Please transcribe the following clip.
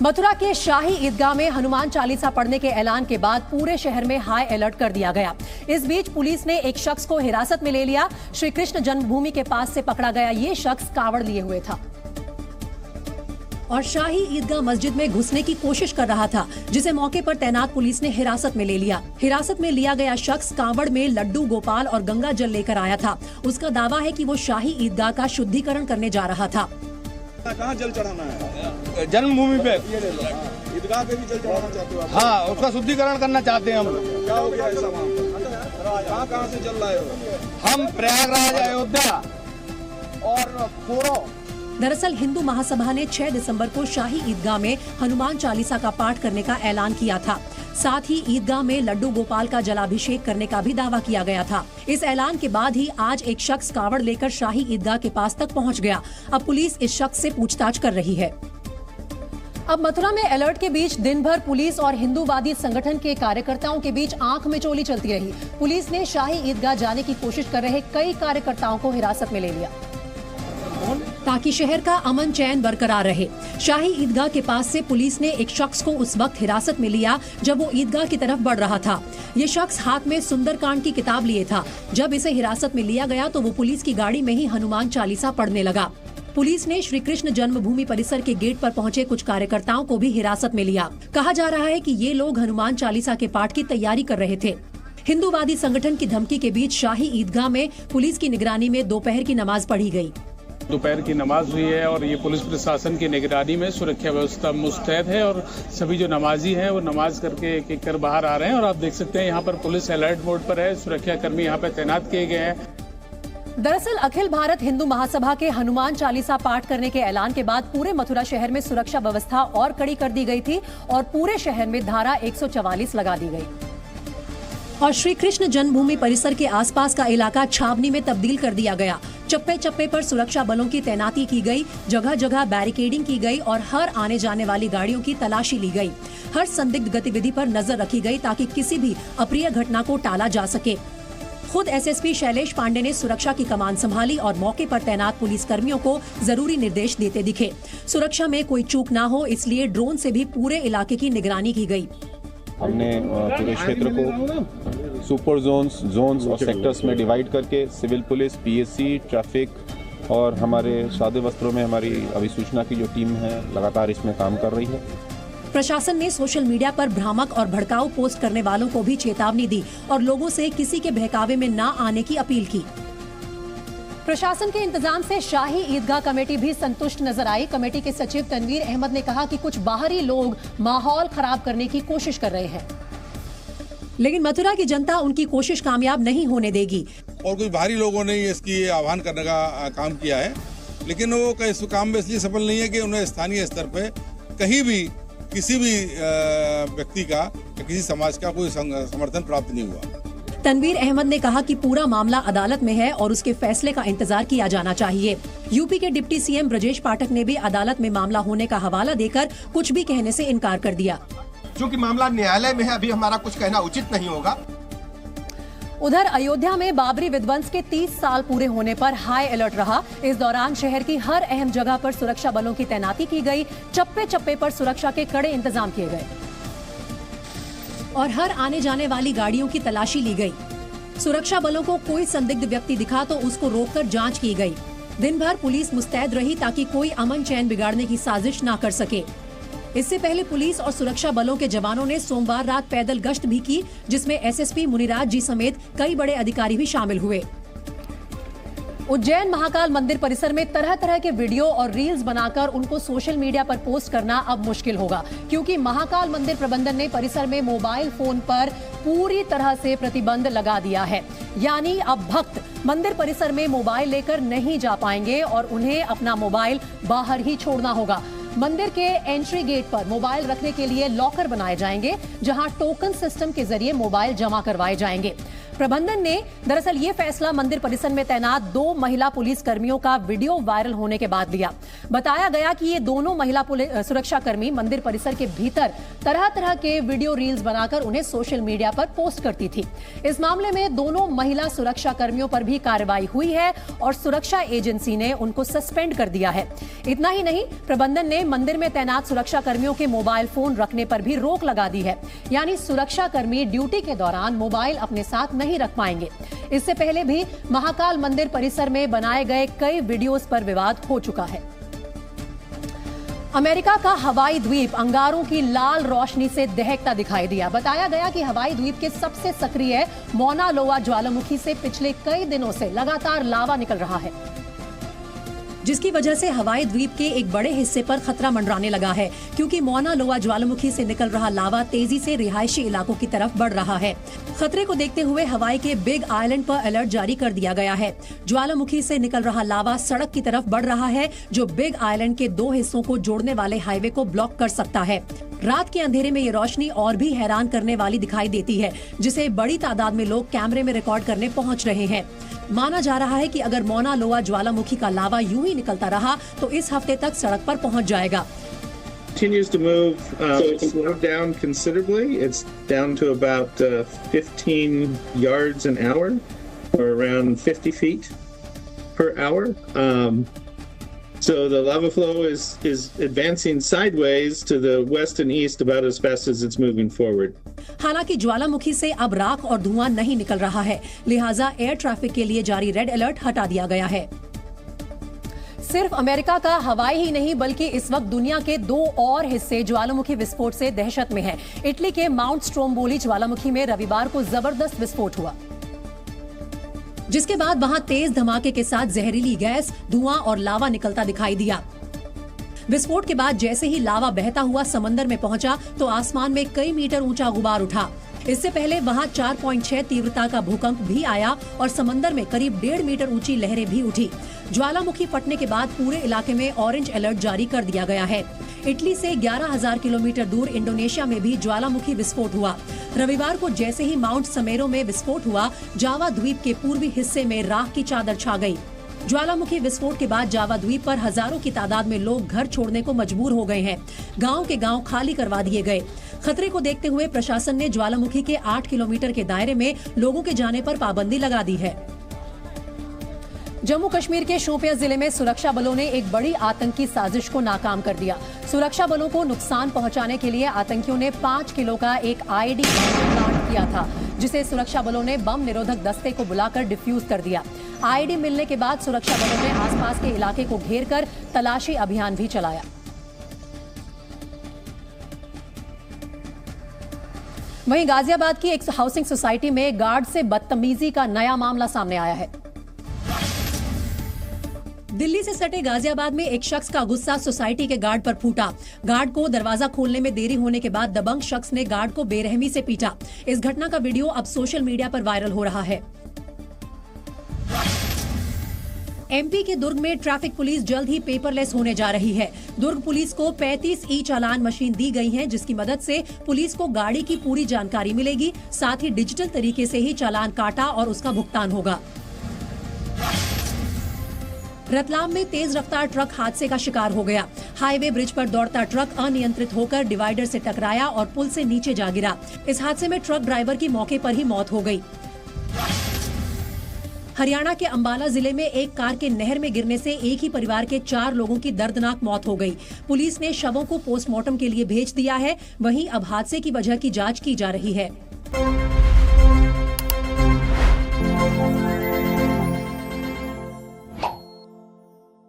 मथुरा के शाही ईदगाह में हनुमान चालीसा पढ़ने के ऐलान के बाद पूरे शहर में हाई अलर्ट कर दिया गया। इस बीच पुलिस ने एक शख्स को हिरासत में ले लिया। श्री कृष्ण जन्मभूमि के पास से पकड़ा गया ये शख्स कावड़ लिए हुए था और शाही ईदगाह मस्जिद में घुसने की कोशिश कर रहा था, जिसे मौके पर तैनात पुलिस ने हिरासत में ले लिया। हिरासत में लिया गया शख्स कांवड़ में लड्डू गोपाल और गंगा जल लेकर आया था। उसका दावा है कि वो शाही ईदगाह का शुद्धिकरण करने जा रहा था। कहाँ जल चढ़ाना है? जन्मभूमि पे। ईदगाह पे भी जल चढ़ाना चाहते हो? हाँ, उसका शुद्धिकरण करना चाहते हैं हम। क्या हो गया ऐसा वहाँ पर? कहाँ से जल लाए हो? हम प्रयागराज, अयोध्या और पूरो। दरअसल हिंदू महासभा ने 6 दिसंबर को शाही ईदगाह में हनुमान चालीसा का पाठ करने का ऐलान किया था। साथ ही ईदगाह में लड्डू गोपाल का जलाभिषेक करने का भी दावा किया गया था। इस ऐलान के बाद ही आज एक शख्स कावड़ लेकर शाही ईदगाह के पास तक पहुंच गया। अब पुलिस इस शख्स से पूछताछ कर रही है। अब मथुरा में अलर्ट के बीच दिन भर पुलिस और हिंदूवादी संगठन के कार्यकर्ताओं के बीच आंख में चोली चलती रही। पुलिस ने शाही ईदगाह जाने की कोशिश कर रहे कई कार्यकर्ताओं को हिरासत में ले लिया ताकि शहर का अमन चैन बरकरार रहे। शाही ईदगाह के पास से पुलिस ने एक शख्स को उस वक्त हिरासत में लिया जब वो ईदगाह की तरफ बढ़ रहा था। ये शख्स हाथ में सुंदरकांड की किताब लिए था। जब इसे हिरासत में लिया गया तो वो पुलिस की गाड़ी में ही हनुमान चालीसा पढ़ने लगा। पुलिस ने श्री कृष्ण जन्मभूमि परिसर के गेट पर पहुंचे कुछ कार्यकर्ताओं को भी हिरासत में लिया। कहा जा रहा है कि ये लोग हनुमान चालीसा के पाठ की तैयारी कर रहे थे। हिंदूवादी संगठन की धमकी के बीच शाही ईदगाह में पुलिस की निगरानी में दोपहर की नमाज पढ़ी गयी। दोपहर की नमाज हुई है और ये पुलिस प्रशासन की निगरानी में सुरक्षा व्यवस्था मुस्तैद है और सभी जो नमाजी हैं वो नमाज करके एक एक कर बाहर आ रहे हैं। और आप देख सकते हैं यहाँ पर पुलिस अलर्ट मोड पर है, सुरक्षा कर्मी यहाँ पे तैनात किए गए हैं। दरअसल अखिल भारत हिंदू महासभा के हनुमान चालीसा पाठ करने के ऐलान के बाद पूरे मथुरा शहर में सुरक्षा व्यवस्था और कड़ी कर दी गई थी और पूरे शहर में धारा 144 लगा दी गई और श्री कृष्ण जन्मभूमि परिसर के आसपास का इलाका छावनी में तब्दील कर दिया गया। चप्पे चप्पे पर सुरक्षा बलों की तैनाती की गई, जगह जगह बैरिकेडिंग की गई और हर आने जाने वाली गाड़ियों की तलाशी ली गई। हर संदिग्ध गतिविधि पर नजर रखी गई ताकि किसी भी अप्रिय घटना को टाला जा सके। खुद एसएसपी शैलेश पांडे ने सुरक्षा की कमान संभाली और मौके पर तैनात पुलिस कर्मियों को जरूरी निर्देश देते दिखे। सुरक्षा में कोई चूक न हो इसलिए ड्रोन से भी पूरे इलाके की निगरानी की गई। हमने पूरे क्षेत्र को सुपर जोन्स और सेक्टर्स में डिवाइड करके सिविल पुलिस, पीएससी, ट्रैफिक और हमारे सादे वस्त्रों में हमारी अभिसूचना की जो टीम है लगातार इसमें काम कर रही है। प्रशासन ने सोशल मीडिया पर भ्रामक और भड़काऊ पोस्ट करने वालों को भी चेतावनी दी और लोगों से किसी के बहकावे में न आने की अपील की। प्रशासन के इंतजाम से शाही ईदगाह कमेटी भी संतुष्ट नजर आई। कमेटी के सचिव तनवीर अहमद ने कहा कि कुछ बाहरी लोग माहौल खराब करने की कोशिश कर रहे हैं, लेकिन मथुरा की जनता उनकी कोशिश कामयाब नहीं होने देगी। और कुछ बाहरी लोगों ने इसकी आह्वान करने का काम किया है, लेकिन वो इस काम में इसलिए सफल नहीं है कि उन्हें स्थानीय स्तर पे कहीं भी किसी भी व्यक्ति का या किसी समाज का कोई समर्थन प्राप्त नहीं हुआ। तनवीर अहमद ने कहा कि पूरा मामला अदालत में है और उसके फैसले का इंतजार किया जाना चाहिए। यूपी के डिप्टी सीएम ब्रजेश पाठक ने भी अदालत में मामला होने का हवाला देकर कुछ भी कहने से इनकार कर दिया। क्योंकि मामला न्यायालय में है, अभी हमारा कुछ कहना उचित नहीं होगा। उधर अयोध्या में बाबरी विध्वंस के 30 साल पूरे होने पर हाई अलर्ट रहा। इस दौरान शहर की हर अहम जगह पर सुरक्षा बलों की तैनाती की गई। चप्पे चप्पे पर सुरक्षा के कड़े इंतजाम किए गए और हर आने जाने वाली गाड़ियों की तलाशी ली गई। सुरक्षा बलों को कोई संदिग्ध व्यक्ति दिखा तो उसको रोककर जांच की गई। दिन भर पुलिस मुस्तैद रही ताकि कोई अमन चैन बिगाड़ने की साजिश ना कर सके। इससे पहले पुलिस और सुरक्षा बलों के जवानों ने सोमवार रात पैदल गश्त भी की, जिसमें एसएसपी मुनिराज जी समेत कई बड़े अधिकारी भी शामिल हुए। उज्जैन महाकाल मंदिर परिसर में तरह तरह के वीडियो और रील्स बनाकर उनको सोशल मीडिया पर पोस्ट करना अब मुश्किल होगा, क्योंकि महाकाल मंदिर प्रबंधन ने परिसर में मोबाइल फोन पर पूरी तरह से प्रतिबंध लगा दिया है। यानी अब भक्त मंदिर परिसर में मोबाइल लेकर नहीं जा पाएंगे और उन्हें अपना मोबाइल बाहर ही छोड़ना होगा। मंदिर के एंट्री गेट पर मोबाइल रखने के लिए लॉकर बनाए जाएंगे, जहां टोकन सिस्टम के जरिए मोबाइल जमा करवाए जाएंगे। प्रबंधन ने दरअसल ये फैसला मंदिर परिसर में तैनात 2 महिला पुलिस कर्मियों का वीडियो वायरल होने के बाद लिया। बताया गया कि ये दोनों महिला सुरक्षा कर्मी मंदिर परिसर के भीतर तरह तरह के वीडियो रील्स बनाकर उन्हें सोशल मीडिया पर पोस्ट करती थी। इस मामले में दोनों महिला सुरक्षा कर्मियों पर भी कार्रवाई हुई है और सुरक्षा एजेंसी ने उनको सस्पेंड कर दिया है। इतना ही नहीं, प्रबंधन ने मंदिर में तैनात सुरक्षा कर्मियों के मोबाइल फोन रखने पर भी रोक लगा दी है, यानी सुरक्षा कर्मी ड्यूटी के दौरान मोबाइल अपने साथ नहीं रख पाएंगे। इससे पहले भी महाकाल मंदिर परिसर में बनाए गए कई वीडियोस पर विवाद हो चुका है। अमेरिका का हवाई द्वीप अंगारों की लाल रोशनी से दहकता दिखाई दिया। बताया गया कि हवाई द्वीप के सबसे सक्रिय मौना लोआ ज्वालामुखी से पिछले कई दिनों से लगातार लावा निकल रहा है, जिसकी वजह से हवाई द्वीप के एक बड़े हिस्से पर खतरा मंडराने लगा है, क्योंकि मौना लोआ ज्वालामुखी से निकल रहा लावा तेजी से रिहायशी इलाकों की तरफ बढ़ रहा है। खतरे को देखते हुए हवाई के बिग आइलैंड पर अलर्ट जारी कर दिया गया है। ज्वालामुखी से निकल रहा लावा सड़क की तरफ बढ़ रहा है, जो बिग आइलैंड के 2 हिस्सों को जोड़ने वाले हाईवे को ब्लॉक कर सकता है। रात के अंधेरे में ये रोशनी और भी हैरान करने वाली दिखाई देती है, जिसे बड़ी तादाद में लोग कैमरे में रिकॉर्ड करने पहुंच रहे हैं। माना जा रहा है कि अगर मौना लोआ ज्वालामुखी का लावा यूं ही निकलता रहा तो इस हफ्ते तक सड़क पर पहुंच जाएगा। Continues to move, it's slowed down considerably. It's down to about 15 yards an hour, or around 50 feet per hour. So the lava flow is advancing sideways to the west and east about as fast as it's moving forward. हालांकि ज्वालामुखी से अब राख और धुआं नहीं निकल रहा है, लिहाजा एयर ट्रैफिक के लिए जारी रेड अलर्ट हटा दिया गया है। सिर्फ अमेरिका का हवाई ही नहीं, बल्कि इस वक्त दुनिया के 2 और हिस्से ज्वालामुखी विस्फोट से दहशत में हैं। इटली के माउंट स्ट्रोम्बोली ज्वालामुखी में रविवार को जबरदस्त विस्फोट हुआ, जिसके बाद वहां तेज धमाके के साथ जहरीली गैस, धुआं और लावा निकलता दिखाई दिया। विस्फोट के बाद जैसे ही लावा बहता हुआ समंदर में पहुंचा तो आसमान में कई मीटर ऊंचा गुबार उठा। इससे पहले वहां 4.6 तीव्रता का भूकंप भी आया और समंदर में करीब 1.5 मीटर ऊंची लहरें भी उठी। ज्वालामुखी फटने के बाद पूरे इलाके में ऑरेंज अलर्ट जारी कर दिया गया है। इटली से 11,000 किलोमीटर दूर इंडोनेशिया में भी ज्वालामुखी विस्फोट हुआ। रविवार को जैसे ही माउंट समेरो में विस्फोट हुआ, जावा द्वीप के पूर्वी हिस्से में राख की चादर छा गई। ज्वालामुखी विस्फोट के बाद जावा द्वीप पर हजारों की तादाद में लोग घर छोड़ने को मजबूर हो गए हैं। गांव के गांव खाली करवा दिए गए। खतरे को देखते हुए प्रशासन ने ज्वालामुखी के 8 किलोमीटर के दायरे में लोगों के जाने पर पाबंदी लगा दी है। जम्मू कश्मीर के शोपियां जिले में सुरक्षा बलों ने एक बड़ी आतंकी साजिश को नाकाम कर दिया। सुरक्षा बलों को नुकसान पहुंचाने के लिए आतंकियों ने 5 किलो का एक आईडी प्लांट किया था, जिसे सुरक्षा बलों ने बम निरोधक दस्ते को बुलाकर डिफ्यूज कर दिया। आईडी मिलने के बाद सुरक्षा बलों ने आसपास के इलाके को घेर कर तलाशी अभियान भी चलाया। वहीं गाजियाबाद की एक हाउसिंग सोसाइटी में गार्ड से बदतमीजी का नया मामला सामने आया है। दिल्ली से सटे गाजियाबाद में एक शख्स का गुस्सा सोसाइटी के गार्ड पर फूटा। गार्ड को दरवाजा खोलने में देरी होने के बाद दबंग शख्स ने गार्ड को बेरहमी से पीटा। इस घटना का वीडियो अब सोशल मीडिया पर वायरल हो रहा है। एमपी के दुर्ग में ट्रैफिक पुलिस जल्द ही पेपरलेस होने जा रही है। दुर्ग पुलिस को 35 ई चालान मशीन दी गई है, जिसकी मदद से पुलिस को गाड़ी की पूरी जानकारी मिलेगी। साथ ही डिजिटल तरीके से ही चालान काटा और उसका भुगतान होगा। रतलाम में तेज रफ्तार ट्रक हादसे का शिकार हो गया। हाईवे ब्रिज पर दौड़ता ट्रक अनियंत्रित होकर डिवाइडर से टकराया और पुल से नीचे जा गिरा। इस हादसे में ट्रक ड्राइवर की मौके पर ही मौत हो गई। हरियाणा के अंबाला जिले में एक कार के नहर में गिरने से एक ही परिवार के 4 लोगों की दर्दनाक मौत हो गई। पुलिस ने शवों को पोस्टमार्टम के लिए भेज दिया है। वहीं अब हादसे की वजह की जांच की जा रही है।